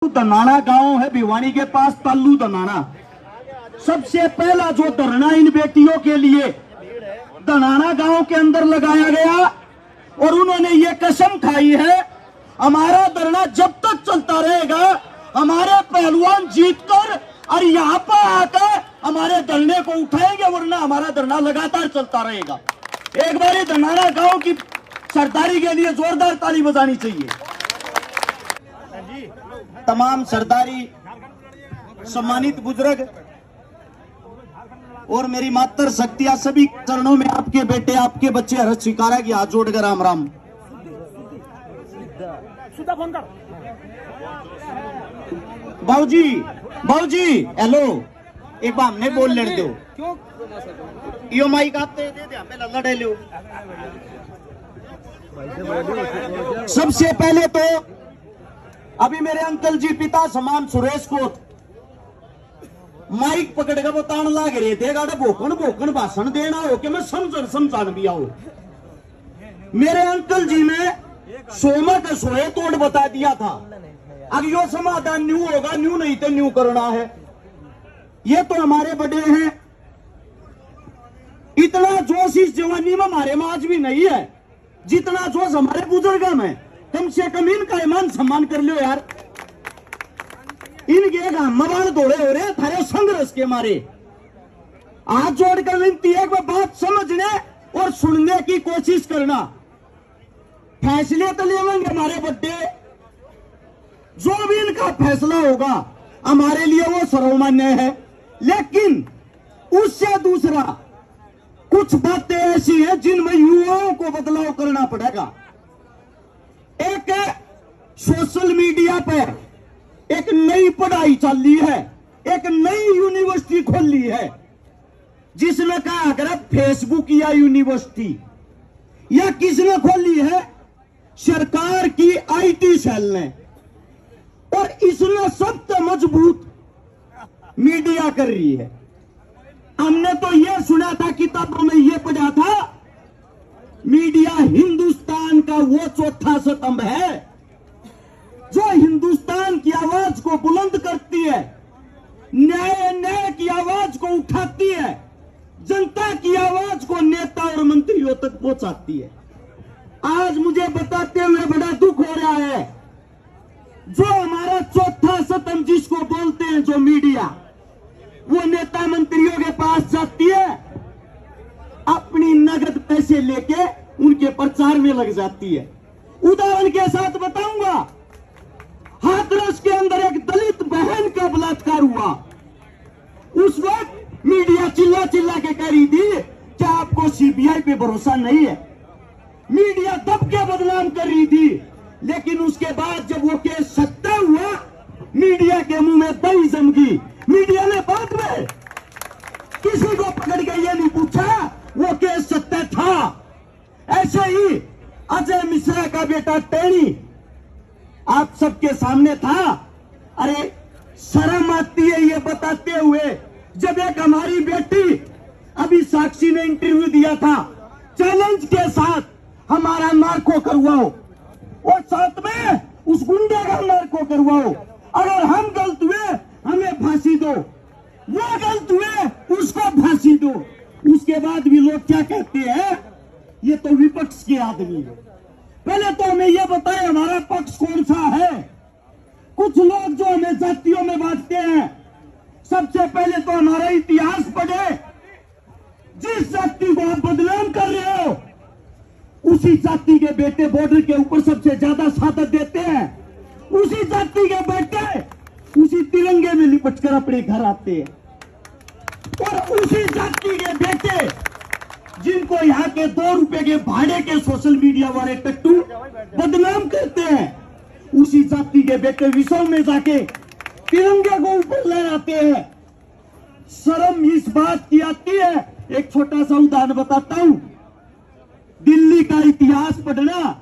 दनाना गांव है भिवानी के पास, ताल्लू दनाना। सबसे पहला जो धरना इन बेटियों के लिए दनाना गांव के अंदर लगाया गया और उन्होंने ये कसम खाई है, हमारा धरना जब तक चलता रहेगा, हमारे पहलवान जीतकर और यहाँ पर आकर हमारे धरने को उठाएंगे, वरना हमारा धरना लगातार चलता रहेगा। एक बार दनाना गांव की सरदारी के लिए जोरदार ताली बजानी चाहिए। तमाम सरदारी, सम्मानित बुजुर्ग और मेरी मातर शक्तियां, सभी चरणों में आपके बेटे, आपके बच्चे हर्ष स्वीकारा की हाथ जोड़कर राम राम। बाबूजी, बाबूजी, हेलो, एक बार हमने बोल लेने दो। यो माइक आप दे दे, हमें लड़े लो। सबसे पहले तो अभी मेरे अंकल जी पिता समान सुरेश को माइक पकड़ के बतान लाग रहे थे, गाड़ा भोकन भोकन भाषण देना हो कि मैं समझान भी आओ। मेरे अंकल जी ने सोमा का सोए तोड़ बता दिया था, अब यो समाधान न्यू होगा, न्यू नहीं तो न्यू करना है। ये तो हमारे बड़े हैं, इतना जोश इस जवानी में हमारे में आज भी नहीं है जितना जोश हमारे बुजुर्गों में। कम से कम इनका ईमान सम्मान कर लो यार। इनके मवान दौड़े हो रहे थारे संघर्ष के मारे। हाथ जोड़कर विनती है कि बात समझने और सुनने की कोशिश करना। फैसले तो लेंगे हमारे बड्डे, जो भी इनका फैसला होगा हमारे लिए वो सर्वमान्य है। लेकिन उससे दूसरा कुछ बातें ऐसी हैं जिनमें युवाओं को बदलाव करना पड़ेगा। एक सोशल मीडिया पर एक नई पढ़ाई चल रही है, एक नई यूनिवर्सिटी खोल ली है, जिसमें कहा अगर फेसबुक या यूनिवर्सिटी या किसने खोली है, सरकार की आईटी सेल ने, और इसमें सबसे मजबूत मीडिया कर रही है। हमने तो यह सुना था, किताबों में यह पढ़ा था, मीडिया हिंदुस्तान का वो चौथा स्तंभ है जो हिंदुस्तान की आवाज को बुलंद करती है, न्याय की आवाज को उठाती है, जनता की आवाज को नेता और मंत्रियों तक पहुंचाती है। आज मुझे बताते हुए बड़ा दुख हो रहा है, जो हमारा चौथा स्तंभ जिसको बोलते हैं जो मीडिया, वो नेता मंत्रियों के पास जाती है, अपनी नगद पैसे लेके उनके प्रचार में लग जाती है। उदाहरण के साथ बताऊंगा, हाथरस के अंदर एक दलित बहन का बलात्कार हुआ। उस वक्त मीडिया चिल्ला चिल्ला के कह रही थी कि आपको सीबीआई पे भरोसा नहीं है, मीडिया दब के बदनाम कर रही थी। लेकिन उसके बाद जब वो केस सत्य हुआ, मीडिया के मुंह में दही जम गई। मीडिया ने बाद में किसी को पकड़ के ये नहीं पूछा वो केस सत्य था। ऐसे ही अजय मिश्रा का बेटा टेनी आप सबके सामने था। अरे शर्म आती है ये बताते हुए, जब एक हमारी बेटी अभी साक्षी ने इंटरव्यू दिया था, चैलेंज के साथ हमारा नार्को करवाओ और साथ में उस गुंडे का नार्को करवाओ, अगर हम गलत हुए हमें फांसी दो, वो गलत हुए उसको फांसी दो। उसके बाद भी लोग क्या कहते हैं, ये तो विपक्ष के आदमी है। पहले तो हमें यह बताएं हमारा पक्ष कौन सा है। कुछ लोग जो हमें जातियों में बांटते हैं, सबसे पहले तो हमारा इतिहास पढ़े। जिस जाति को आप बदनाम कर रहे हो, उसी जाति के बेटे बॉर्डर के ऊपर सबसे ज्यादा शहादत देते हैं। उसी जाति के बेटे उसी तिरंगे में लिपटकर अपने घर आते हैं, और उसी जाति के बेटे जिनको यहाँ के 2 रुपए के भाड़े के सोशल मीडिया वाले टट्टू बदनाम करते हैं, उसी जाति के बेटे विश्व में जाके तिरंगे को ऊपर ले आते हैं। शर्म इस बात की आती है। एक छोटा सा उदाहरण बताता हूं, दिल्ली का इतिहास पढ़ना।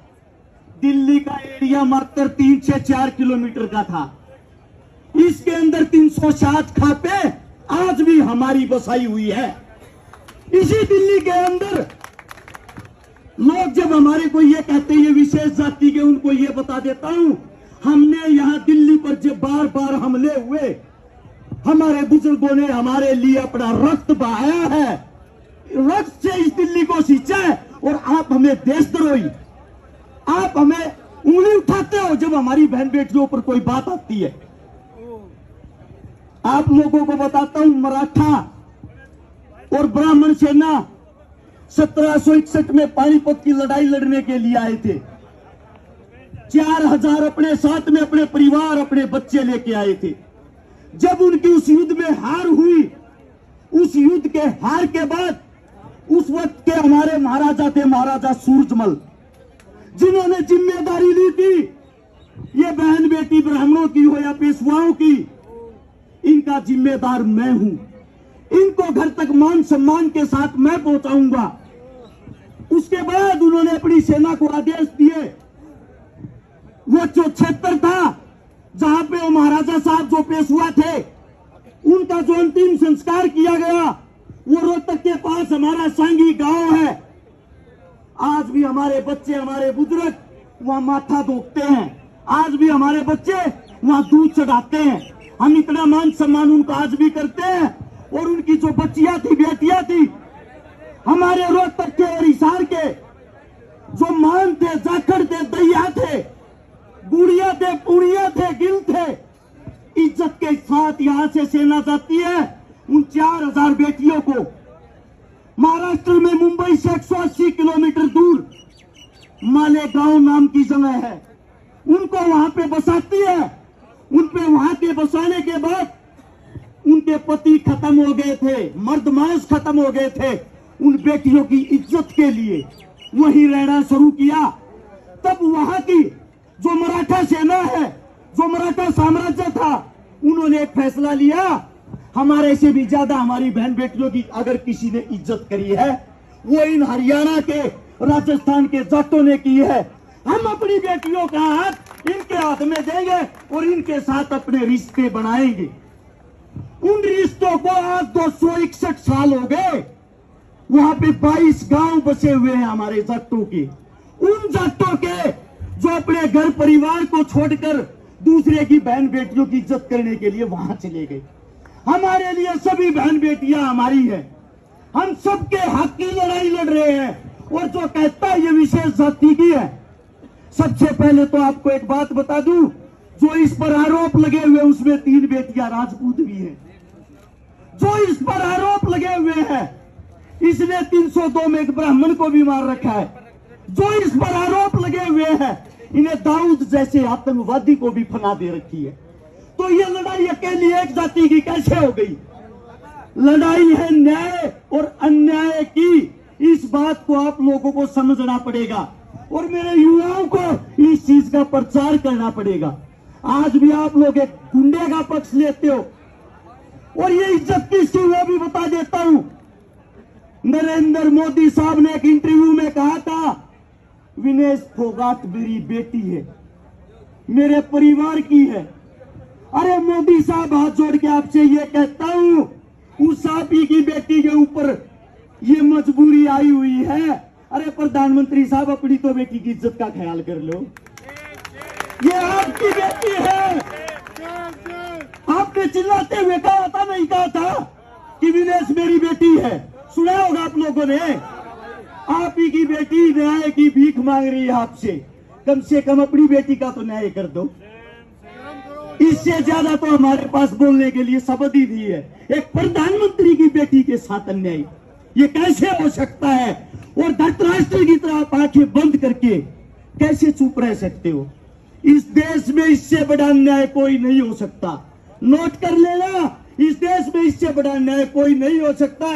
दिल्ली का एरिया मात्र 3 से 4 किलोमीटर का था। इसके अंदर 360 खापे आज भी हमारी बसाई हुई है। इसी दिल्ली के अंदर लोग जब हमारे को ये कहते हैं ये विशेष जाति के, उनको ये बता देता हूं, हमने यहाँ दिल्ली पर जब बार बार हमले हुए, हमारे बुजुर्गों ने हमारे लिए अपना रक्त बहाया है, रक्त से इस दिल्ली को सींचा है। और आप हमें देशद्रोही, आप हमें उंगली उठाते हो जब हमारी बहन बेटियों पर कोई बात आती है। आप लोगों को बताता हूं, मराठा और ब्राह्मण सेना 1761 में पानीपत की लड़ाई लड़ने के लिए आए थे। 4000 अपने साथ में अपने परिवार, अपने बच्चे लेके आए थे। जब उनकी उस युद्ध में हार हुई, उस युद्ध के हार के बाद उस वक्त के हमारे महाराजा थे, महाराजा सूरजमल, जिन्होंने जिम्मेदारी ली थी, ये बहन बेटी ब्राह्मणों की हो या पेशवाओं की, इनका जिम्मेदार मैं हूं। इनको घर तक मान सम्मान के साथ मैं पहुंचाऊंगा। उसके बाद उन्होंने अपनी सेना को आदेश दिए, वो जो क्षेत्र था जहां पे वो महाराजा साहब जो पेशवा थे, उनका जो अंतिम संस्कार किया गया, वो रोहतक के पास हमारा सांगी गांव है। आज भी हमारे बच्चे, हमारे बुजुर्ग वहां माथा धोते हैं, आज भी हमारे बच्चे वहां दूध चढ़ाते हैं। हम इतना मान सम्मान उनका आज भी करते हैं। और उनकी जो बच्चियां थी, बेटियां थी, हमारे रोहतक के और हिसार के जो मान थे, जाखड़ थे, दैया थे, गुड़िया थे, पुड़िया थे, गिल थे, इज्जत के साथ यहां से सेना जाती है। उन 4000 बेटियों को महाराष्ट्र में मुंबई से 180 किलोमीटर दूर मालेगांव नाम की जगह है, उनको वहां पे बसाती है। उन पे वहां के बसाने के बाद उनके पति खत्म हो गए थे, मर्द मांस खत्म हो गए थे। उन बेटियों की इज्जत के लिए वही रहना शुरू किया। तब वहां की जो मराठा सेना है, जो मराठा साम्राज्य था, उन्होंने एक फैसला लिया, हमारे से भी ज्यादा हमारी बहन बेटियों की अगर किसी ने इज्जत करी है, वो इन हरियाणा के, राजस्थान के जाटों ने की है। हम अपनी बेटियों का हाथ इनके हाथ में देंगे और इनके साथ अपने रिश्ते बनाएंगे। उन रिश्तों को आज 261 साल हो गए। वहां पे 22 गांव बसे हुए हैं हमारे जाटों के। उन जाटों के जो अपने घर परिवार को छोड़कर दूसरे की बहन बेटियों की इज्जत करने के लिए वहां चले गए। हमारे लिए सभी बहन बेटियां हमारी है, हम सबके हक की लड़ाई लड़ रहे हैं। और जो कहता है ये विशेष जाति की है, सबसे पहले तो आपको एक बात बता दूं, जो इस पर आरोप लगे हुए उसमें 3 बेटियां राजपूत भी हैं। जो इस पर आरोप लगे हुए हैं, इसने 302 में एक ब्राह्मण को भी मार रखा है। जो इस पर आरोप लगे हुए हैं, इन्हें दाऊद जैसे आतंकवादी को भी फना दे रखी है। तो ये लड़ाई अकेली एक जाति की कैसे हो गई? लड़ाई है न्याय और अन्याय की। इस बात को आप लोगों को समझना पड़ेगा और मेरे युवाओं को इस चीज का प्रचार करना पड़ेगा। आज भी आप लोग एक गुंडे का पक्ष लेते हो और ये इज्जत किसकी, वो भी बता देता हूं। नरेंद्र मोदी साहब ने एक इंटरव्यू में कहा था, विनेश फोगाट मेरी बेटी है, मेरे परिवार की है। अरे मोदी साहब, हाथ जोड़ के आपसे ये कहता हूं, उस आपी की बेटी के ऊपर ये मजबूरी आई हुई है। अरे प्रधानमंत्री साहब, अपनी तो बेटी की इज्जत का ख्याल कर लो। ये आपकी बेटी है। आपने चिल्लाते हुए कहा था, नहीं कहा था कि विनेश मेरी बेटी है? सुना होगा आप लोगों ने। आप ही की बेटी न्याय की भीख मांग रही है आपसे, कम से कम अपनी बेटी का तो न्याय कर दो। इससे ज्यादा तो हमारे पास बोलने के लिए शब्द ही नहीं है। एक प्रधानमंत्री की बेटी के साथ अन्याय, ये कैसे हो सकता है? और धृतराष्ट्र की तरह आप आंखें बंद करके कैसे चुप रह सकते हो? इस देश में इससे बड़ा अन्याय कोई नहीं हो सकता। नोट कर लेना, इस देश में इससे बड़ा अन्याय कोई नहीं हो सकता।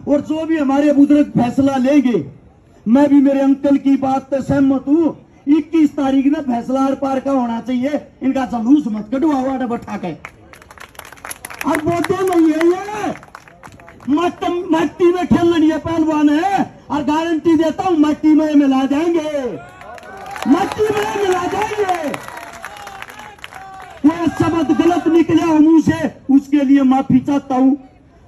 और जो भी हमारे बुजुर्ग फैसला लेंगे, मैं भी मेरे अंकल की बात से सहमत हूं। 21 तारीख ना फैसला आर पार का होना चाहिए। इनका जुलूस मत कटवाओ बैठा के। अब वो तो नहीं है, ये मट्टी में खेलनी है पहलवान है, और गारंटी देता हूं मट्टी में मिला जाएंगे, मट्टी में मिला जाएंगे। वो शब्द गलत निकला मुंह से, उसके लिए माफी चाहता हूं।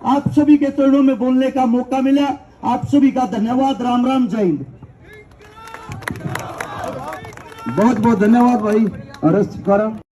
आप सभी के चरणों में बोलने का मौका मिला, आप सभी का धन्यवाद। राम राम, जय हिंद। बहुत बहुत धन्यवाद भाई। अरेस्ट करा।